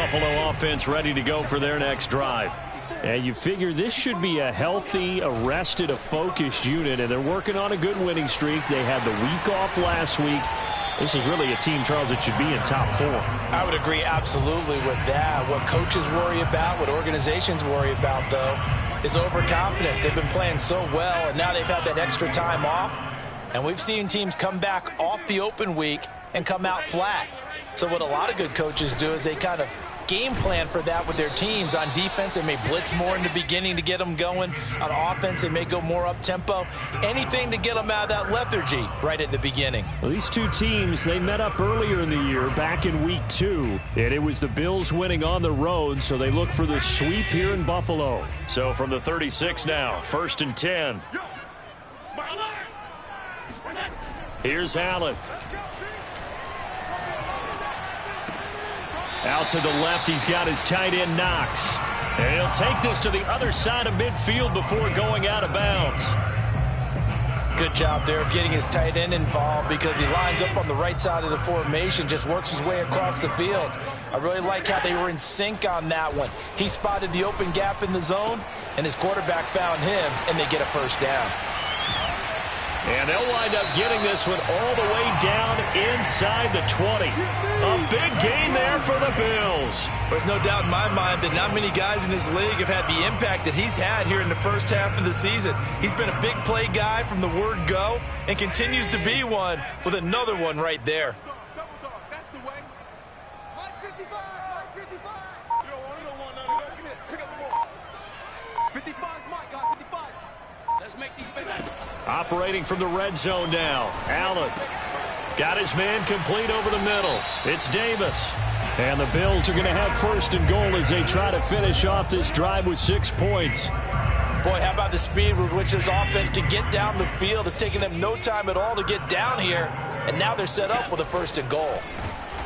Buffalo offense ready to go for their next drive. And you figure this should be a healthy, a rested, a focused unit, and they're working on a good winning streak. They had the week off last week. This is really a team, Charles, that should be in top 4. I would agree absolutely with that. What coaches worry about, what organizations worry about, though, is overconfidence. They've been playing so well, and now they've had that extra time off. And we've seen teams come back off the open week and come out flat. So what a lot of good coaches do is they kind of game plan for that with their teams. On defense, they may blitz more in the beginning to get them going. On offense, they may go more up-tempo. Anything to get them out of that lethargy right at the beginning. Well, these two teams, they met up earlier in the year, back in week 2. And it was the Bills winning on the road, so they look for the sweep here in Buffalo. So from the 36 now, 1st and 10. Here's Allen. Out to the left, he's got his tight end Knox. And he'll take this to the other side of midfield before going out of bounds. Good job there of getting his tight end involved because he lines up on the right side of the formation, just works his way across the field. I really like how they were in sync on that one. He spotted the open gap in the zone, and his quarterback found him, and they get a first down. And they'll wind up getting this one all the way down inside the 20. A big gain there for the Bills. There's no doubt in my mind that not many guys in this league have had the impact that he's had here in the first half of the season. He's been a big play guy from the word go and continues to be one with another one right there. That's the way. 55. You don't want none. Pick up the ball. 55's Mike, guys. 55. Let's make these better. Operating from the red zone now. Allen got his man complete over the middle. It's Davis. And the Bills are going to have 1st and goal as they try to finish off this drive with 6 points. Boy, how about the speed with which this offense can get down the field? It's taken them no time at all to get down here. And now they're set up with a 1st and goal.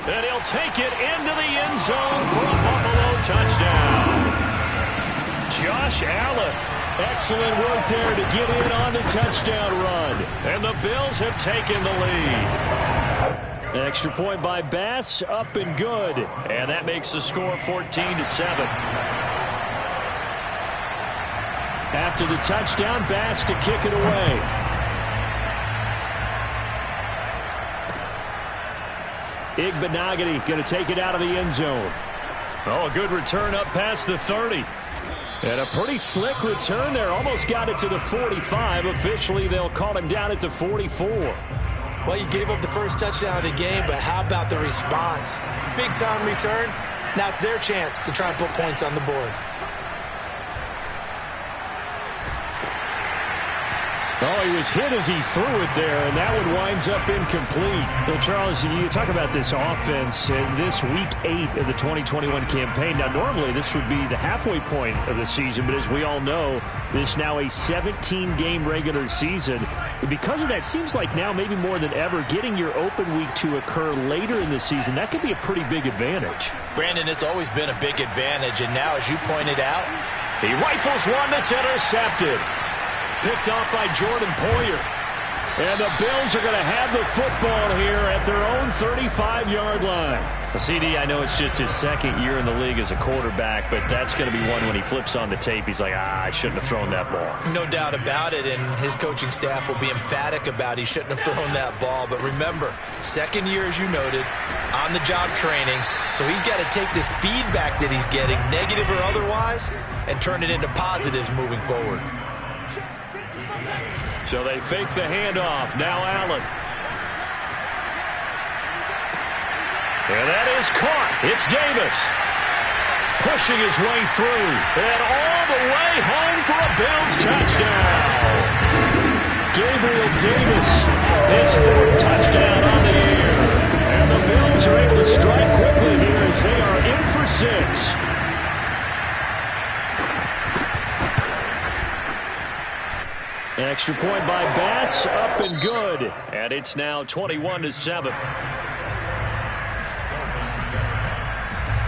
And he'll take it into the end zone for a Buffalo touchdown. Josh Allen. Excellent work there to get in on the touchdown run. And the Bills have taken the lead. An extra point by Bass, up and good. And that makes the score 14-7. After the touchdown, Bass to kick it away. Igbenogany going to take it out of the end zone. Oh, a good return up past the 30. And a pretty slick return there. Almost got it to the 45. Officially, they'll call him down at the 44. Well, you gave up the first touchdown of the game, but how about the response? Big-time return. Now it's their chance to try and put points on the board. Oh, he was hit as he threw it there, and that one winds up incomplete. Well, Charles, you talk about this offense and this Week 8 of the 2021 campaign. Now, normally this would be the halfway point of the season, but as we all know, this is now a 17-game regular season. And because of that, seems like now maybe more than ever, getting your open week to occur later in the season, that could be a pretty big advantage. Brandon, it's always been a big advantage, and now, as you pointed out, he rifles one that's intercepted. Picked off by Jordan Poyer. And the Bills are going to have the football here at their own 35-yard line. CD, I know it's just his 2nd year in the league as a quarterback, but that's going to be one when he flips on the tape, he's like, I shouldn't have thrown that ball. No doubt about it, and his coaching staff will be emphatic about he shouldn't have thrown that ball. But remember, 2nd year, as you noted, on-the-job training, so he's got to take this feedback that he's getting, negative or otherwise, and turn it into positives moving forward. So they fake the handoff. Now Allen. And that is caught. It's Davis. Pushing his way through. And all the way home for a Bills touchdown. Gabriel Davis, his 4th touchdown on the year. And the Bills are able to strike quickly here as they are in for 6. Extra point by Bass, up and good. And it's now 21-7.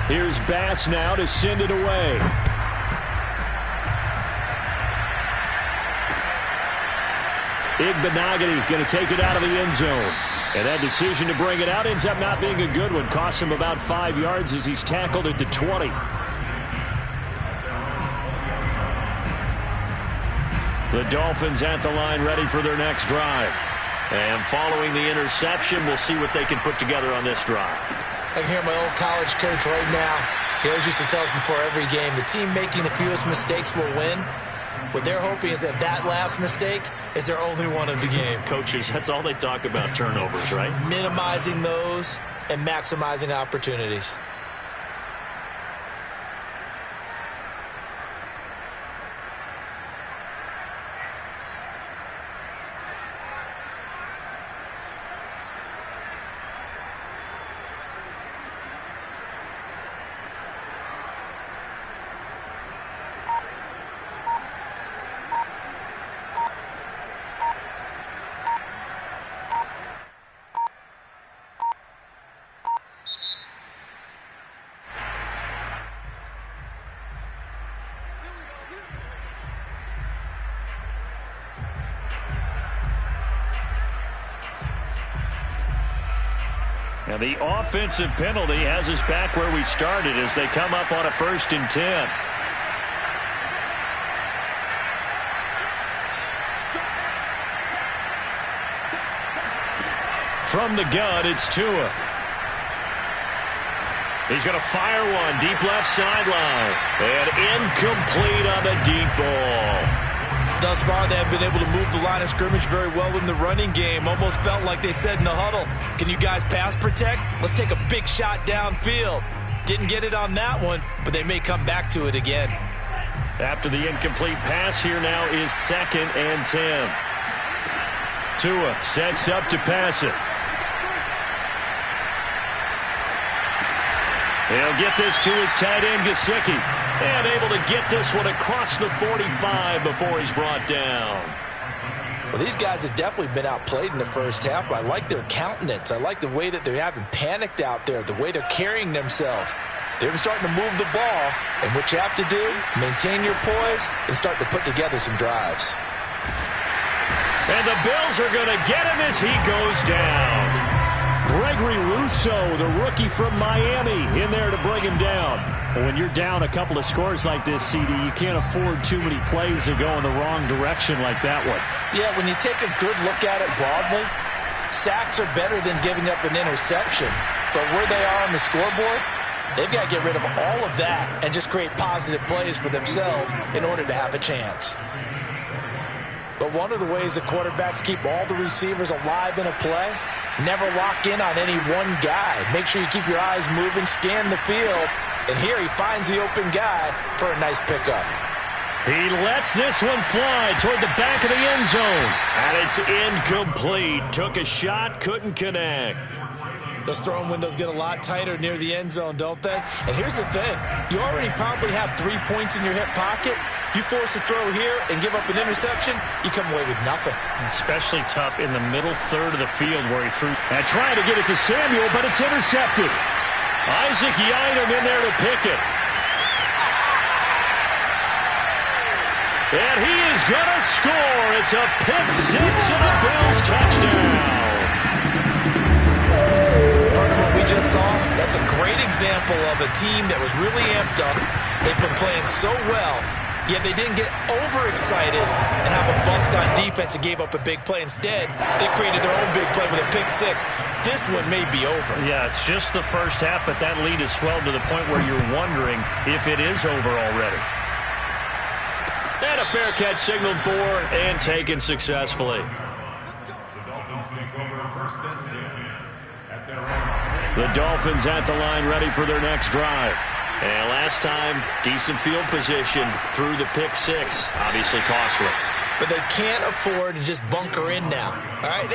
Here's Bass now to send it away. Igbenogany going to take it out of the end zone. And that decision to bring it out ends up not being a good one. Costs him about 5 yards as he's tackled at the 20. The Dolphins at the line, ready for their next drive. And following the interception, we'll see what they can put together on this drive. I can hear my old college coach right now. He always used to tell us before every game, the team making the fewest mistakes will win. What they're hoping is that that last mistake is their only one of the game. Coaches, that's all they talk about, turnovers, right? Minimizing those and maximizing opportunities. And the offensive penalty has us back where we started as they come up on a 1st and 10. From the gun, it's Tua. He's going to fire one deep left sideline. And incomplete on the deep ball. Thus far, they have been able to move the line of scrimmage very well in the running game. Almost felt like they said in the huddle, can you guys pass protect? Let's take a big shot downfield. Didn't get it on that one, but they may come back to it again. After the incomplete pass, here now is 2nd and 10. Tua sets up to pass it. He'll get this to his tight end, Gesicki. And able to get this one across the 45 before he's brought down. Well, these guys have definitely been outplayed in the first half, but I like their countenance. I like the way that they're having panicked out there, the way they're carrying themselves. They're starting to move the ball, and what you have to do, maintain your poise and start to put together some drives. And the Bills are going to get him as he goes down. Gregory Rousseau, the rookie from Miami, in there to bring him down. But when you're down a couple of scores like this, CD, you can't afford too many plays to go in the wrong direction like that one. Yeah, when you take a good look at it broadly, sacks are better than giving up an interception. But where they are on the scoreboard, they've got to get rid of all of that and just create positive plays for themselves in order to have a chance. But one of the ways that quarterbacks keep all the receivers alive in a play, never lock in on any one guy. Make sure you keep your eyes moving, scan the field, and here he finds the open guy for a nice pickup. He lets this one fly toward the back of the end zone. And it's incomplete. Took a shot, couldn't connect. Those throwing windows get a lot tighter near the end zone, don't they? And here's the thing. You already probably have 3 points in your hip pocket. You force a throw here and give up an interception, you come away with nothing. Especially tough in the middle third of the field where he threw. And trying to get it to Samuel, but it's intercepted. Isaac Yiadom in there to pick it. And he is going to score. It's a pick six and a Bills touchdown. Part of what we just saw, that's a great example of a team that was really amped up. They've been playing so well, yet they didn't get overexcited and have a bust on defense and gave up a big play. Instead, they created their own big play with a pick six. This one may be over. Yeah, it's just the first half, but that lead has swelled to the point where you're wondering if it is over already. And a fair catch signaled for and taken successfully. The Dolphins at the line, ready for their next drive. And last time, decent field position through the pick six. Obviously costly. But they can't afford to just bunker in now. All right,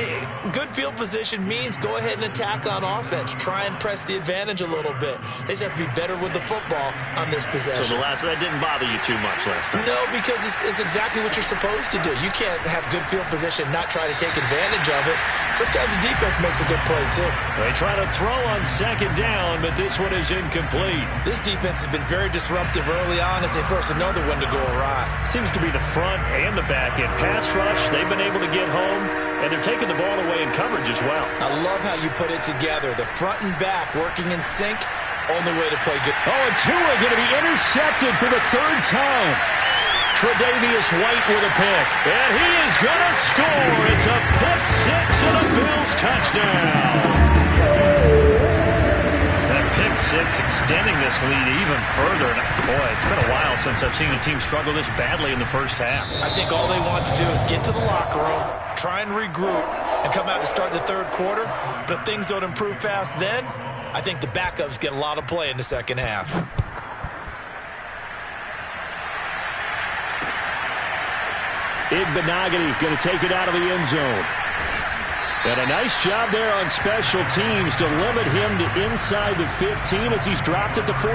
good field position means go ahead and attack on offense. Try and press the advantage a little bit. They just have to be better with the football on this possession. So that didn't bother you too much last time? No, because it's exactly what you're supposed to do. You can't have good field position, not try to take advantage of it. Sometimes the defense makes a good play, too. They try to throw on second down, but this one is incomplete. This defense has been very disruptive early on as they force another one to go awry. Seems to be the front and the back end. Pass rush, they've been able to get home. And they're taking the ball away in coverage as well. I love how you put it together. The front and back working in sync. Only way to play good. Oh, and Tua going to be intercepted for the third time. Tre'Davious White with a pick. And he is going to score. It's a pick six and a Bills touchdown. That pick six extending this lead even further. And boy, it's been a while since I've seen a team struggle this badly in the first half. I think all they want to do is get to the locker room, try and regroup, and come out to start the third quarter. But if things don't improve fast then, I think the backups get a lot of play in the second half. Igbenogany going to take it out of the end zone. And a nice job there on special teams to limit him to inside the 15 as he's dropped at the 14.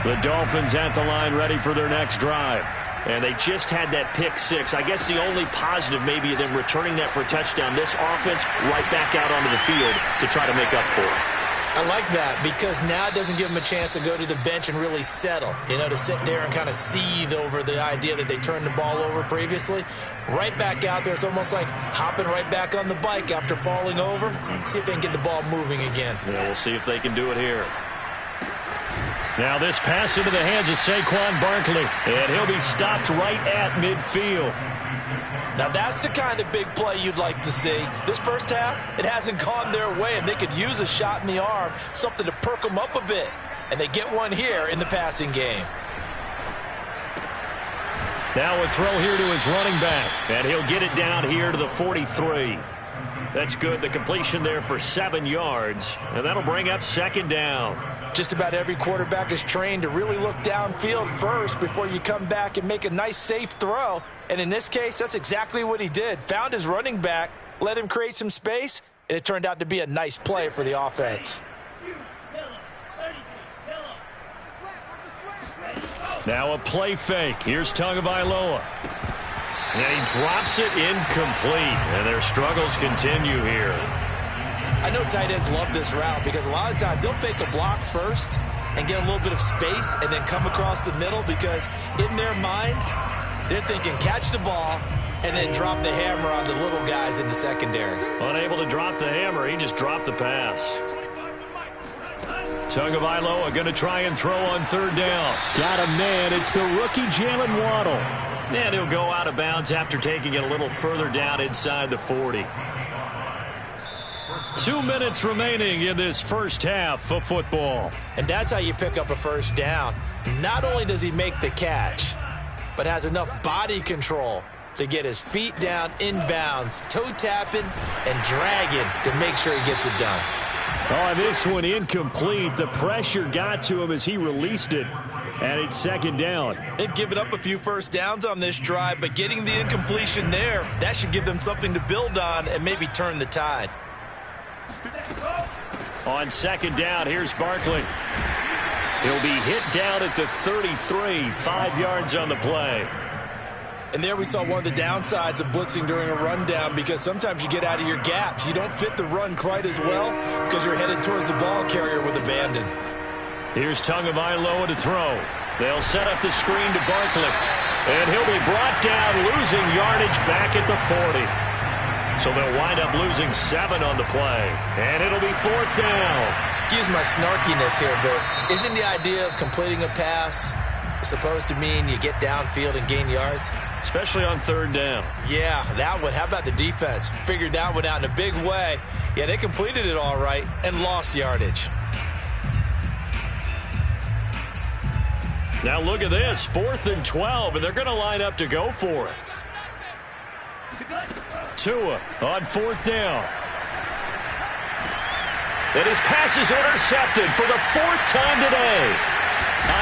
The Dolphins at the line ready for their next drive. And they just had that pick six. I guess the only positive maybe of them returning that for a touchdown. This offense right back out onto the field to try to make up for it. I like that because now it doesn't give them a chance to go to the bench and really settle. You know, to sit there and kind of seethe over the idea that they turned the ball over previously. Right back out there. It's almost like hopping right back on the bike after falling over. See if they can get the ball moving again. Yeah, we'll see if they can do it here. Now this pass into the hands of Saquon Barkley. And he'll be stopped right at midfield. Now that's the kind of big play you'd like to see. This first half, it hasn't gone their way, and they could use a shot in the arm, something to perk them up a bit. And they get one here in the passing game. Now a throw here to his running back. And he'll get it down here to the 43. That's good. The completion there for 7 yards. And that'll bring up second down. Just about every quarterback is trained to really look downfield first before you come back and make a nice, safe throw. And in this case, that's exactly what he did. Found his running back, let him create some space, and it turned out to be a nice play for the offense. Now a play fake. Here's Tagovailoa. And he drops it incomplete. And their struggles continue here. I know tight ends love this route because a lot of times they'll fake a block first and get a little bit of space and then come across the middle because in their mind, they're thinking catch the ball and then drop the hammer on the little guys in the secondary. Unable to drop the hammer, he just dropped the pass. Tagovailoa going to try and throw on third down. Got a man. It's the rookie Jalen Waddle. And he'll go out of bounds after taking it a little further down inside the 40. 2 minutes remaining in this first half of football. And that's how you pick up a first down. Not only does he make the catch, but has enough body control to get his feet down inbounds, toe tapping and dragging to make sure he gets it done. Oh, this one incomplete. The pressure got to him as he released it. And it's second down. They've given up a few first downs on this drive, but getting the incompletion there, that should give them something to build on and maybe turn the tide. On second down, here's Barkley. He'll be hit down at the 33, 5 yards on the play. And there we saw one of the downsides of blitzing during a rundown because sometimes you get out of your gaps. You don't fit the run quite as well because you're headed towards the ball carrier with abandon. Here's Tagovailoa to throw. They'll set up the screen to Barkley. And he'll be brought down, losing yardage back at the 40. So they'll wind up losing 7 on the play. And it'll be fourth down. Excuse my snarkiness here, but isn't the idea of completing a pass supposed to mean you get downfield and gain yards? Especially on third down. Yeah, that one. How about the defense? Figured that one out in a big way. Yeah, they completed it all right and lost yardage. Now look at this, 4th and 12, and they're going to line up to go for it. Tua on fourth down. And his pass is intercepted for the 4th time today.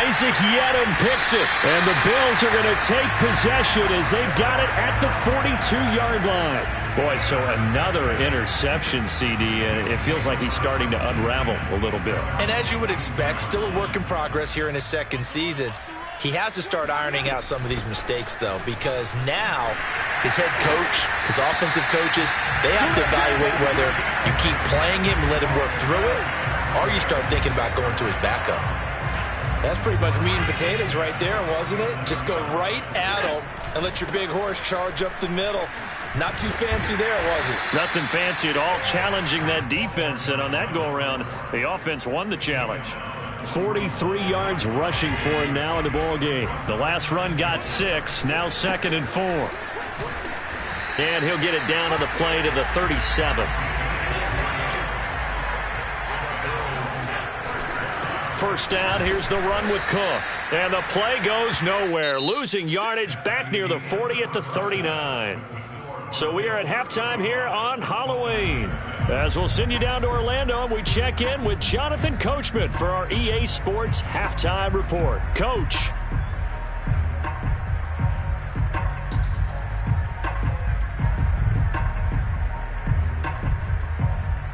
Isaac Yedem picks it, and the Bills are going to take possession as they've got it at the 42-yard line. Boy, so another interception, CD, and it feels like he's starting to unravel a little bit. And as you would expect, still a work in progress here in his second season. He has to start ironing out some of these mistakes, though, because now his head coach, his offensive coaches, they have to evaluate whether you keep playing him and let him work through it, or you start thinking about going to his backup. That's pretty much meat and potatoes right there, wasn't it? Just go right at them and let your big horse charge up the middle. Not too fancy there, was it? Nothing fancy at all, challenging that defense, and on that go-around, the offense won the challenge. 43 yards rushing for him now in the ball game. The last run got 6, now 2nd and 4. And he'll get it down on the play to the 37. First down, here's the run with Cook. And the play goes nowhere, losing yardage back near the 40 at the 39. So we are at halftime here on Halloween. As we'll send you down to Orlando, and we check in with Jonathan Coachman for our EA Sports Halftime Report. Coach.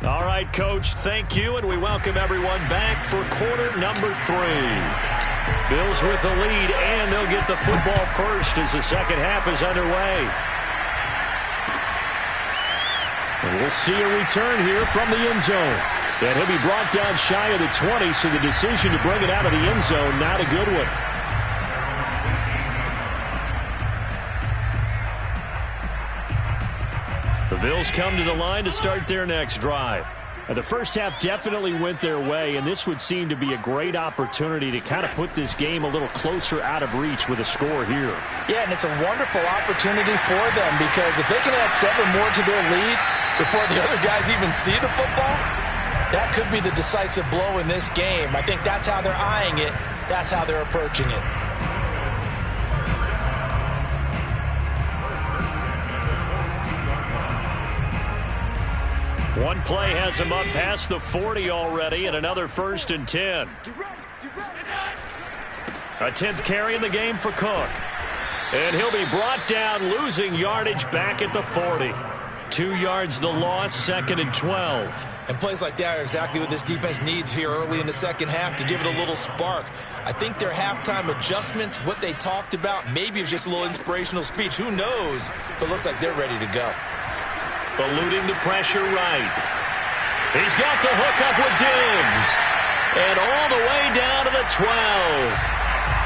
All right, Coach, thank you, and we welcome everyone back for quarter number 3. Bills with the lead, and they'll get the football first as the second half is underway. And we'll see a return here from the end zone. And he'll be brought down shy of the 20, so the decision to bring it out of the end zone, not a good one. The Bills come to the line to start their next drive. And the first half definitely went their way, and this would seem to be a great opportunity to kind of put this game a little closer out of reach with a score here. Yeah, and it's a wonderful opportunity for them, because if they can add 7 more to their lead before the other guys even see the football, that could be the decisive blow in this game. I think that's how they're eyeing it. That's how they're approaching it. One play has him up past the 40 already, and another 1st and 10. A 10th carry in the game for Cook. And he'll be brought down, losing yardage back at the 40. 2 yards the loss, 2nd and 12. And plays like that are exactly what this defense needs here early in the second half to give it a little spark. I think their halftime adjustment, what they talked about, maybe it was just a little inspirational speech. Who knows? But it looks like they're ready to go. Eluding the pressure right. He's got the hook up with Diggs. And all the way down to the 12.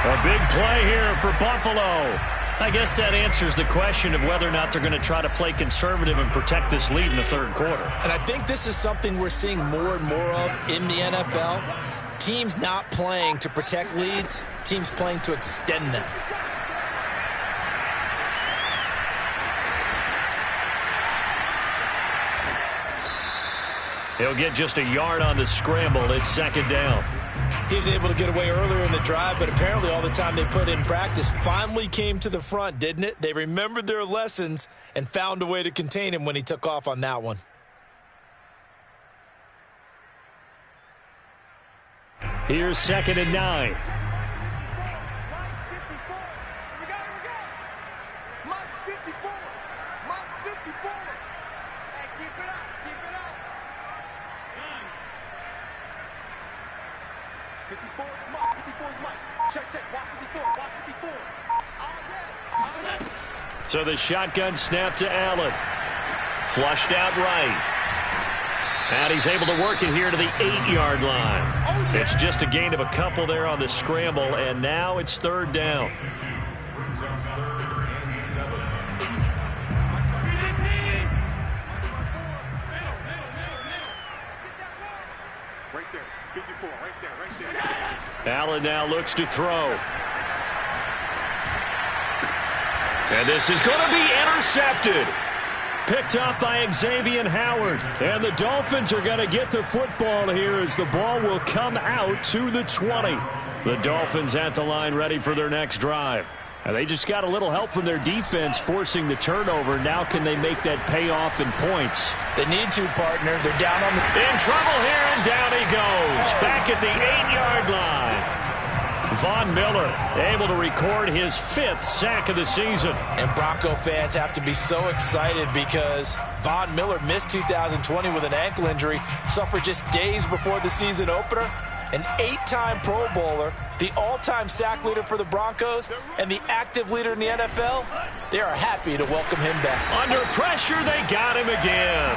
A big play here for Buffalo. I guess that answers the question of whether or not they're going to try to play conservative and protect this lead in the third quarter. And I think this is something we're seeing more and more of in the NFL. Teams not playing to protect leads, teams playing to extend them. He'll get just a yard on the scramble. It's 2nd down. He was able to get away earlier in the drive, but apparently all the time they put in practice finally came to the front, didn't it? They remembered their lessons and found a way to contain him when he took off on that one. Here's 2nd and 9. Mike's 54. Mike's 54. Hey, keep it up. Keep it up. 54 is Mike. 54 is Mike. Check, check. Watch 54. Watch 54. So the shotgun snap to Allen. Flushed out right. And he's able to work it here to the 8-yard line. It's just a gain of a couple there on the scramble, and now it's 3rd down. Right there. 54. Right there. Right there. Allen now looks to throw. And this is going to be intercepted. Picked up by Xavier Howard. And the Dolphins are going to get the football here as the ball will come out to the 20. The Dolphins at the line ready for their next drive. And they just got a little help from their defense forcing the turnover. Now can they make that pay off in points? They need to, partner. They're down on the... In trouble here, and down he goes. Back at the 8-yard line. Von Miller able to record his 5th sack of the season. And Bronco fans have to be so excited because Von Miller missed 2020 with an ankle injury, suffered just days before the season opener. An 8-time Pro Bowler, the all-time sack leader for the Broncos, and the active leader in the NFL. They are happy to welcome him back. Under pressure, they got him again.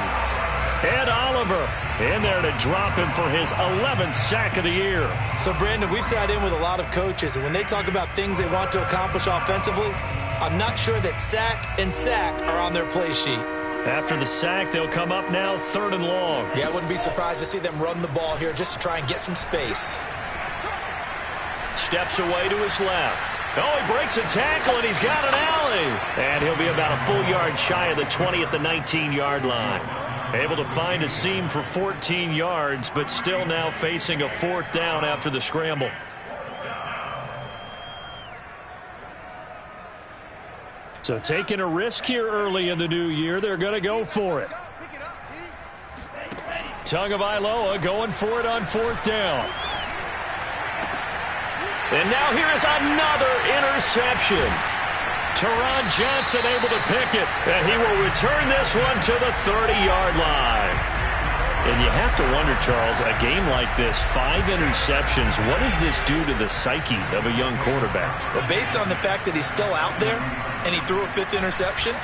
And Oliver in there to drop him for his 11th sack of the year. So, Brandon, we've sat in with a lot of coaches, and when they talk about things they want to accomplish offensively, I'm not sure that sack and sack are on their play sheet. After the sack, they'll come up now 3rd and long. Yeah, I wouldn't be surprised to see them run the ball here just to try and get some space. Steps away to his left. Oh, he breaks a tackle, and he's got an alley. And he'll be about a full yard shy of the 20 at the 19-yard line. Able to find a seam for 14 yards, but still now facing a 4th down after the scramble. So taking a risk here early in the new year, they're going to go for it. Tagovailoa going for it on 4th down. And now here is another interception. Teron Johnson able to pick it, and he will return this one to the 30-yard line. And you have to wonder, Charles, a game like this, 5 interceptions, what does this do to the psyche of a young quarterback? Well, based on the fact that he's still out there and he threw a 5th interception,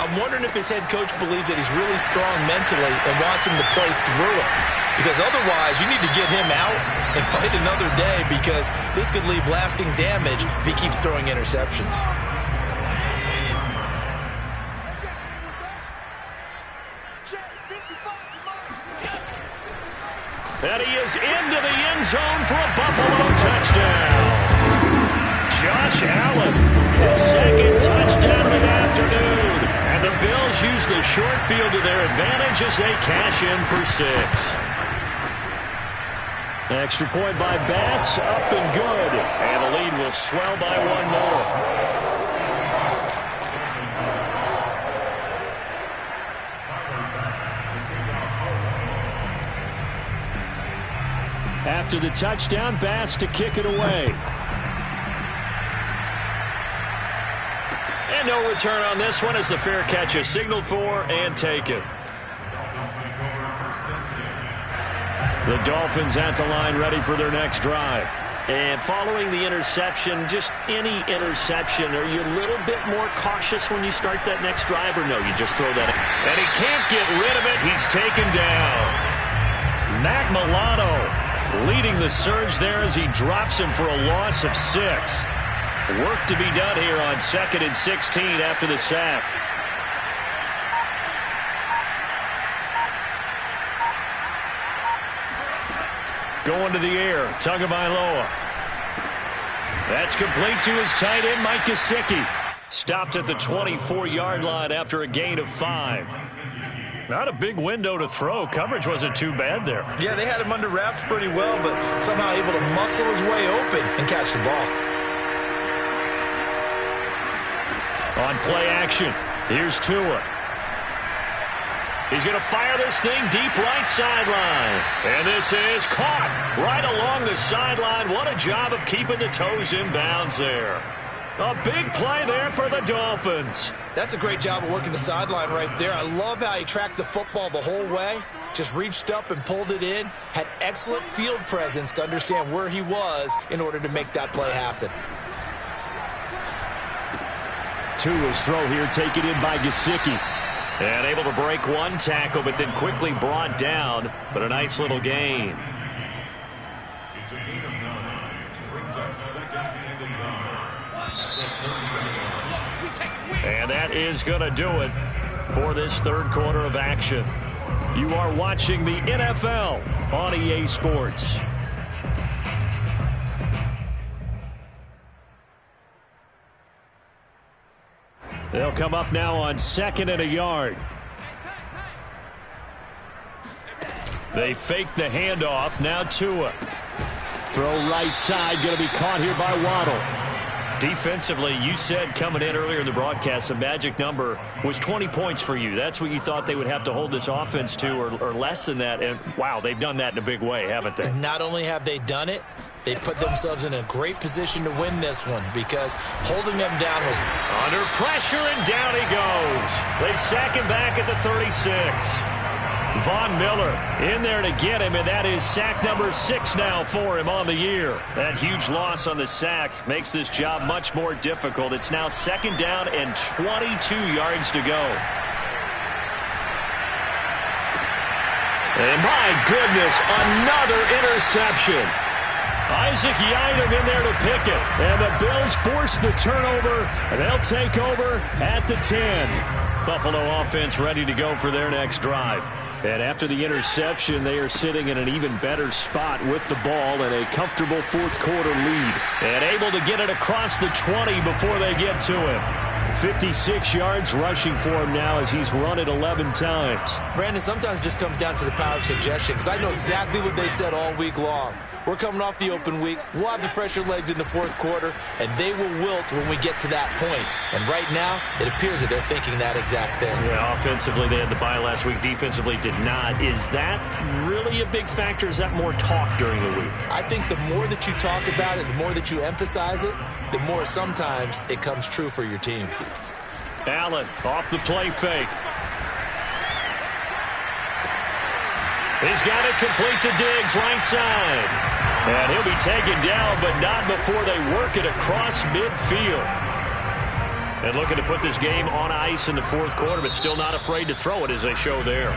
I'm wondering if his head coach believes that he's really strong mentally and wants him to play through it. Because otherwise, you need to get him out and fight another day, because this could leave lasting damage if he keeps throwing interceptions. And he is into the end zone for a Buffalo touchdown. Josh Allen, his 2nd touchdown of the afternoon. And the Bills use the short field to their advantage as they cash in for 6. Extra point by Bass, up and good. And the lead will swell by 1 more. After the touchdown, Bass to kick it away. And no return on this one as the fair catch is signaled for and taken. The Dolphins at the line ready for their next drive. And following the interception, just any interception, are you a little bit more cautious when you start that next drive, or no, you just throw that in? And he can't get rid of it. He's taken down. Matt Milano leading the surge there as he drops him for a loss of 6. Work to be done here on 2nd and 16 after the sack. Going to the air, Tagovailoa. That's complete to his tight end, Mike Gesicki. Stopped at the 24-yard line after a gain of 5. Not a big window to throw. Coverage wasn't too bad there. Yeah, they had him under wraps pretty well, but somehow able to muscle his way open and catch the ball. On play action, here's Tua. He's going to fire this thing deep right sideline. And this is caught right along the sideline. What a job of keeping the toes in bounds there. A big play there for the Dolphins. That's a great job of working the sideline right there. I love how he tracked the football the whole way. Just reached up and pulled it in. Had excellent field presence to understand where he was in order to make that play happen. Tua's throw here taken in by Gesicki. And able to break one tackle, but then quickly brought down. But a nice little gain. It's a gain of 9. Brings up 2nd and 9. And that is going to do it for this 3rd quarter of action. You are watching the NFL on EA Sports. They'll come up now on 2nd and a yard. They fake the handoff. Now Tua. Throw right side. Going to be caught here by Waddle. Defensively, you said coming in earlier in the broadcast, the magic number was 20 points for you. That's what you thought they would have to hold this offense to, or less than that. And, wow, they've done that in a big way, haven't they? And not only have they done it, they put themselves in a great position to win this one, because holding them down was under pressure, and down he goes. They sack him back at the 36. Von Miller in there to get him, and that is sack number 6 now for him on the year. That huge loss on the sack makes this job much more difficult. It's now 2nd down and 22 yards to go. And my goodness, another interception. Isaac Yiadom in there to pick it. And the Bills force the turnover. And they'll take over at the 10. Buffalo offense ready to go for their next drive. And after the interception, they are sitting in an even better spot with the ball and a comfortable fourth quarter lead. And able to get it across the 20 before they get to him. 56 yards rushing for him now as he's run it 11 times. Brandon, sometimes it just comes down to the power of suggestion, because I know exactly what they said all week long. We're coming off the open week. We'll have the fresher legs in the fourth quarter, and they will wilt when we get to that point. And right now, it appears that they're thinking that exact thing. Yeah, offensively, they had the bye last week. Defensively, did not. Is that really a big factor? Is that more talk during the week? I think the more that you talk about it, the more that you emphasize it, the more sometimes it comes true for your team. Allen off the play fake. He's got it complete to Diggs, right side. And he'll be taken down, but not before they work it across midfield. And looking to put this game on ice in the fourth quarter, but still not afraid to throw it as they show there.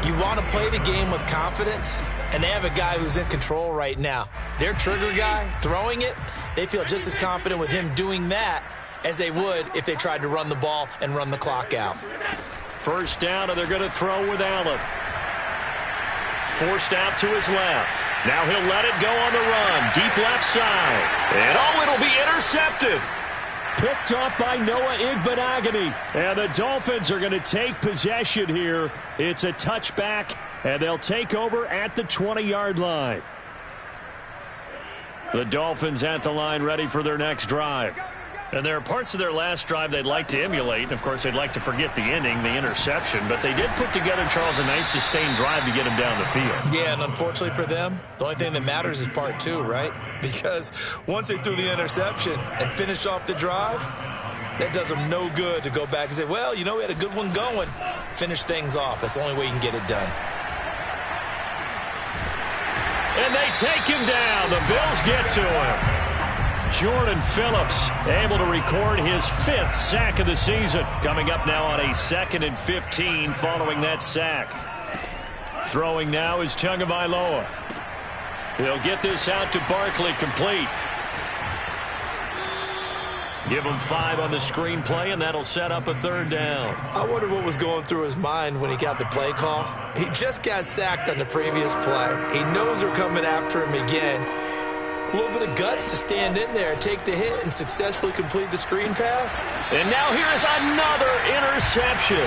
You want to play the game with confidence, and they have a guy who's in control right now. Their trigger guy, throwing it, they feel just as confident with him doing that as they would if they tried to run the ball and run the clock out. First down, and they're going to throw with Allen. Forced out to his left. Now he'll let it go on the run. Deep left side. And it'll be intercepted. Picked up by Noah Igbenogany. And the Dolphins are going to take possession here. It's a touchback, and they'll take over at the 20-yard line. The Dolphins at the line ready for their next drive. And there are parts of their last drive they'd like to emulate. And, of course, they'd like to forget the ending, the interception. But they did put together, Charles, a nice sustained drive to get him down the field. Yeah, and unfortunately for them, the only thing that matters is part two, right? Because once they threw the interception and finished off the drive, that does them no good to go back and say, well, you know, we had a good one going. Finish things off. That's the only way you can get it done. And they take him down. The Bills get to him. Jordan Phillips able to record his 5th sack of the season. Coming up now on a 2nd and 15 following that sack. Throwing now is Tagovailoa. He'll get this out to Barkley, complete. Give him 5 on the screenplay, and that'll set up a 3rd down. I wonder what was going through his mind when he got the play call. He just got sacked on the previous play. He knows they're coming after him again. A little bit of guts to stand in there, take the hit, and successfully complete the screen pass. And now here's another interception.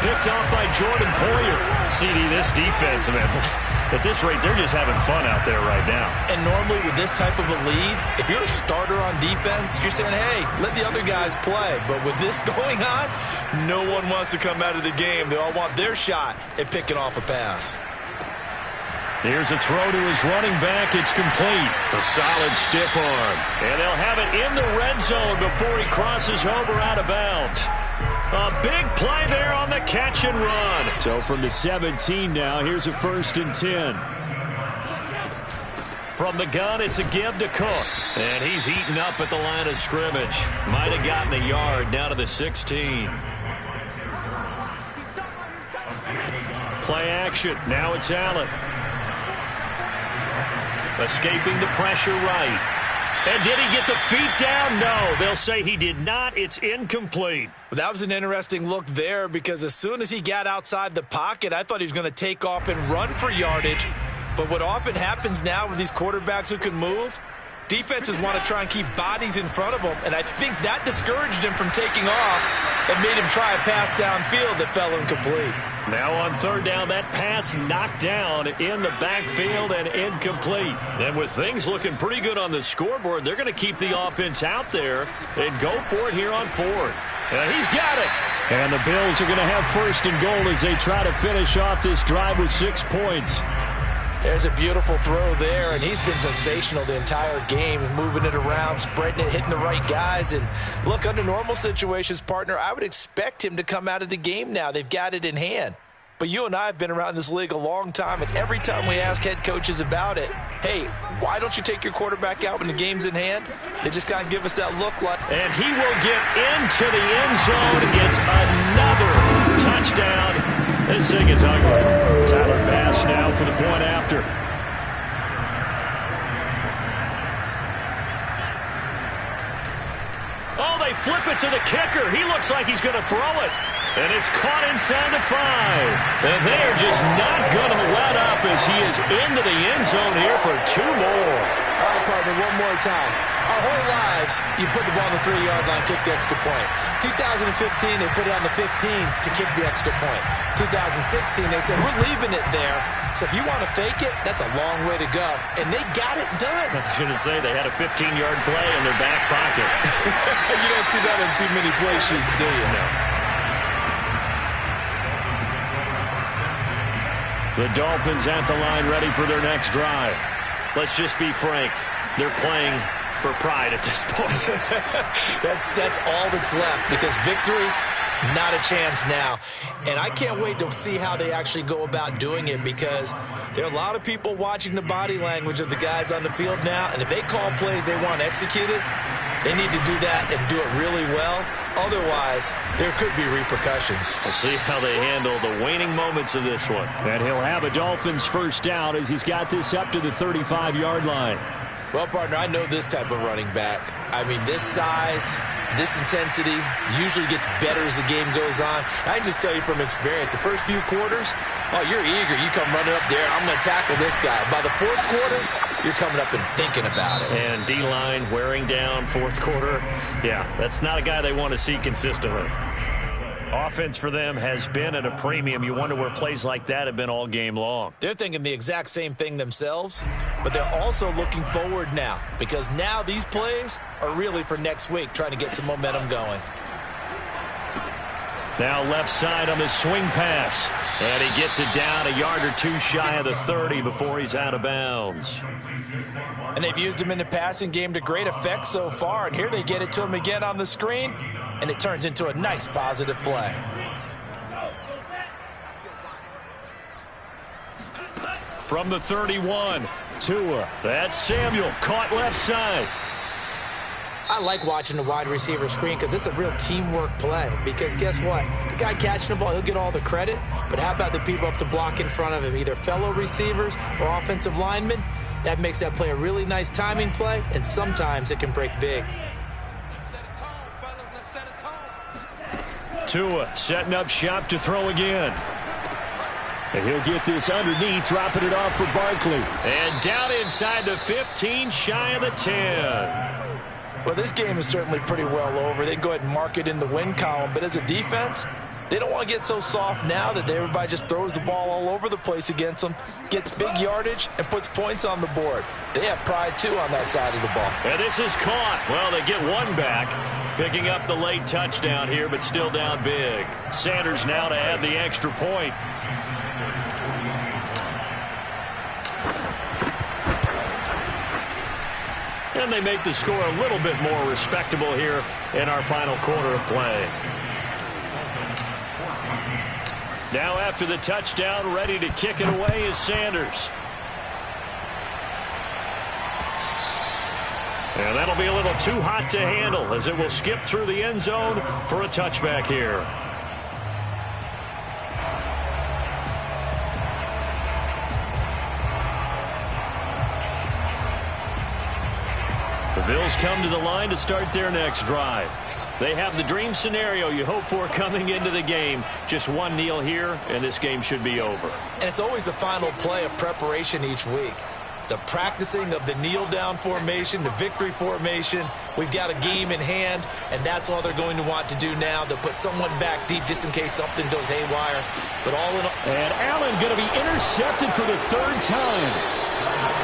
Picked off by Jordan Poyer. CD, this defense, man, at this rate, they're just having fun out there right now. And normally with this type of a lead, if you're a starter on defense, you're saying, hey, let the other guys play. But with this going on, no one wants to come out of the game. They all want their shot at picking off a pass. Here's a throw to his running back. It's complete. A solid stiff arm. And they'll have it in the red zone before he crosses over out of bounds. A big play there on the catch and run. So from the 17 now, here's a 1st and 10. From the gun, it's a give to Cook. And he's eaten up at the line of scrimmage. Might have gotten a yard down to the 16. Play action. Now it's Allen. Escaping the pressure right. And did he get the feet down? No, they'll say he did not. It's incomplete. Well, that was an interesting look there, because as soon as he got outside the pocket, I thought he was going to take off and run for yardage. But what often happens now with these quarterbacks who can move, defenses want to try and keep bodies in front of them, and I think that discouraged him from taking off and made him try a pass downfield that fell incomplete. Now on 3rd down, that pass knocked down in the backfield and incomplete. And with things looking pretty good on the scoreboard, they're going to keep the offense out there and go for it here on 4th. And he's got it. And the Bills are going to have 1st and goal as they try to finish off this drive with 6 points. There's a beautiful throw there, and he's been sensational the entire game, moving it around, spreading it, hitting the right guys. And look, under normal situations, partner, I would expect him to come out of the game now. They've got it in hand. But you and I have been around this league a long time, and every time we ask head coaches about it, hey, why don't you take your quarterback out when the game's in hand? They just kind of give us that look like. And he will get into the end zone. It's another touchdown. This thing is ugly. Tyler Bass for the point after. Oh, they flip it to the kicker. He looks like he's going to throw it. And it's caught inside the 5. And they are just not going to let up as he is into the end zone here for 2 more. All right, partner, one more time. Our whole lives, you put the ball on the 3-yard line, kick the extra point. 2015, they put it on the 15 to kick the extra point. 2016, they said, we're leaving it there. So if you want to fake it, that's a long way to go. And they got it done. I was going to say, they had a 15-yard play in their back pocket. You don't see that in too many play sheets, do you? No. The Dolphins at the line ready for their next drive. Let's just be frank. They're playing for pride at this point. That's all that's left, because victory, not a chance now. And I can't wait to see how they actually go about doing it, because there are a lot of people watching the body language of the guys on the field now, and if they call plays they want executed, they need to do that and do it really well. Otherwise, there could be repercussions. We'll see how they handle the waning moments of this one. And he'll have a Dolphins first down as he's got this up to the 35-yard line. Well, partner, I know this type of running back. I mean, this size, this intensity usually gets better as the game goes on. I can just tell you from experience, the first few quarters, oh, you're eager. You come running up there, I'm going to tackle this guy. By the fourth quarter, you're coming up and thinking about it. And D-line wearing down fourth quarter. Yeah, that's not a guy they want to see consistently. Offense for them has been at a premium. You wonder where plays like that have been all game long. They're thinking the exact same thing themselves, but they're also looking forward now, because now these plays are really for next week, trying to get some momentum going. Now left side on the swing pass. And he gets it down a yard or two shy of the 30 before he's out of bounds. And they've used him in the passing game to great effect so far. And here they get it to him again on the screen. And it turns into a nice positive play. From the 31, Tua. That's Samuel, caught left side. I like watching the wide receiver screen because it's a real teamwork play. Because guess what? The guy catching the ball, he'll get all the credit. But how about the people up to block in front of him, either fellow receivers or offensive linemen? That makes that play a really nice timing play, and sometimes it can break big. Tua setting up shop to throw again. And he'll get this underneath, dropping it off for Barkley. And down inside the 15, shy of the 10. Well, this game is certainly pretty well over. They can go ahead and mark it in the win column. But as a defense, they don't want to get so soft now that everybody just throws the ball all over the place against them, gets big yardage, and puts points on the board. They have pride, too, on that side of the ball. And this is caught. Well, they get one back, picking up the late touchdown here, but still down big. Sanders now to add the extra point. And they make the score a little bit more respectable here in our final quarter of play. Now after the touchdown, ready to kick it away is Sanders. And that'll be a little too hot to handle as it will skip through the end zone for a touchback here. The Bills come to the line to start their next drive. They have the dream scenario you hope for coming into the game. Just one kneel here, and this game should be over. And it's always the final play of preparation each week. The practicing of the kneel-down formation, the victory formation. We've got a game in hand, and that's all they're going to want to do now. They'll put someone back deep just in case something goes haywire. But all in all... And Allen going to be intercepted for the third time.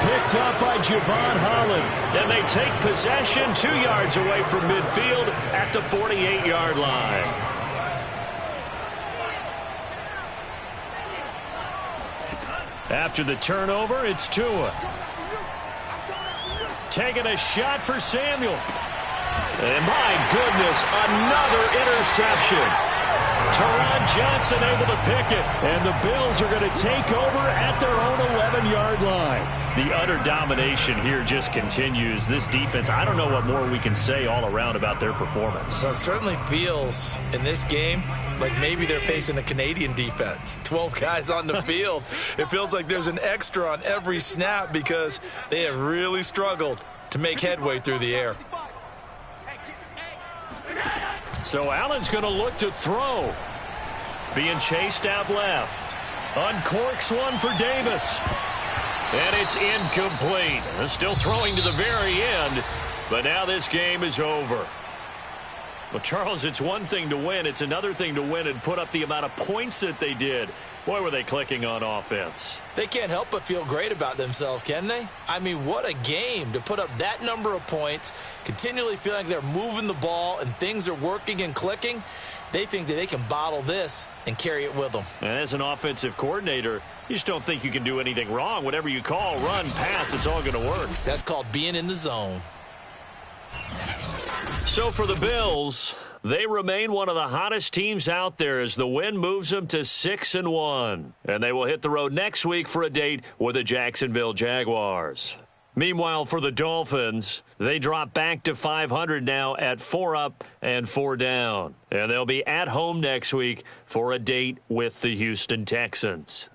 Picked up by Javon Holland. And they take possession 2 yards away from midfield at the 48-yard line. After the turnover, it's Tua. Taking a shot for Samuel. And my goodness, another interception. Teron Johnson able to pick it. And the Bills are going to take over at their own 11-yard line. The utter domination here just continues. This defense, I don't know what more we can say all around about their performance. Well, it certainly feels in this game like maybe they're facing a Canadian defense. 12 guys on the field. It feels like there's an extra on every snap because they have really struggled to make headway through the air. So Allen's going to look to throw. Being chased out left. Uncorks one for Davis. And it's incomplete. Still throwing to the very end, but now this game is over. Well, Charles, it's one thing to win. It's another thing to win and put up the amount of points that they did. Boy, were they clicking on offense. They can't help but feel great about themselves, can they? I mean, what a game to put up that number of points, continually feeling like they're moving the ball and things are working and clicking. They think that they can bottle this and carry it with them. And as an offensive coordinator, you just don't think you can do anything wrong. Whatever you call, run, pass, it's all going to work. That's called being in the zone. So for the Bills, they remain one of the hottest teams out there as the win moves them to 6-1. And they will hit the road next week for a date with the Jacksonville Jaguars. Meanwhile, for the Dolphins, they drop back to 500 now at 4 up and 4 down. And they'll be at home next week for a date with the Houston Texans.